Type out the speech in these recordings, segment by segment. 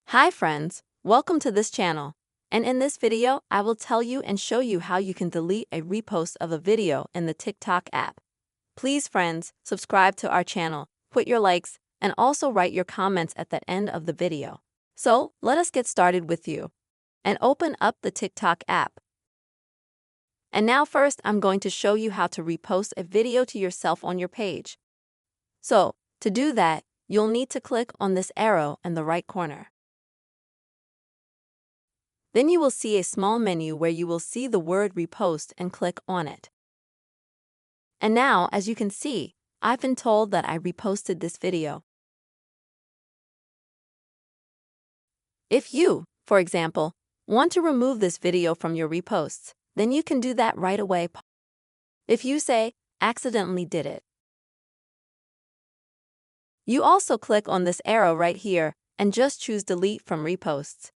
Hi friends, welcome to this channel. And in this video, I will tell you and show you how you can delete a repost of a video in the TikTok app. Please friends, subscribe to our channel, put your likes, and also write your comments at the end of the video. So, let us get started with you. And open up the TikTok app. And now first, I'm going to show you how to repost a video to yourself on your page. So, to do that, you'll need to click on this arrow in the right corner. Then you will see a small menu where you will see the word repost and click on it. And now, as you can see, I've been told that I reposted this video. If you, for example, want to remove this video from your reposts, then you can do that right away. If you say, accidentally did it, you also click on this arrow right here and just choose delete from reposts.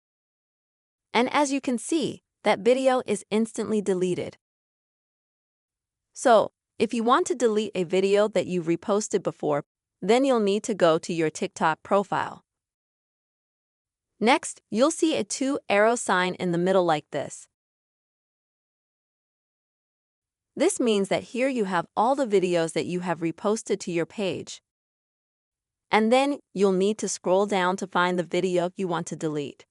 And as you can see, that video is instantly deleted. So, if you want to delete a video that you've reposted before, then you'll need to go to your TikTok profile. Next, you'll see a 2-arrow sign in the middle like this. This means that here you have all the videos that you have reposted to your page. And then you'll need to scroll down to find the video you want to delete.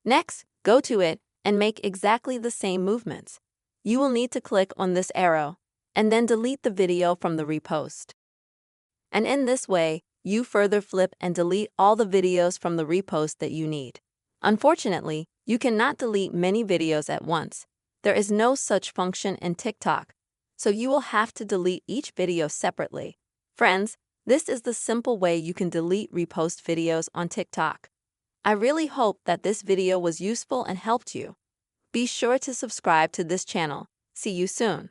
Next, go to it and make exactly the same movements. You will need to click on this arrow and then delete the video from the repost. And in this way, you further flip and delete all the videos from the repost that you need. Unfortunately, you cannot delete many videos at once. There is no such function in TikTok, so you will have to delete each video separately. Friends, this is the simple way you can delete repost videos on TikTok. I really hope that this video was useful and helped you. Be sure to subscribe to this channel. See you soon.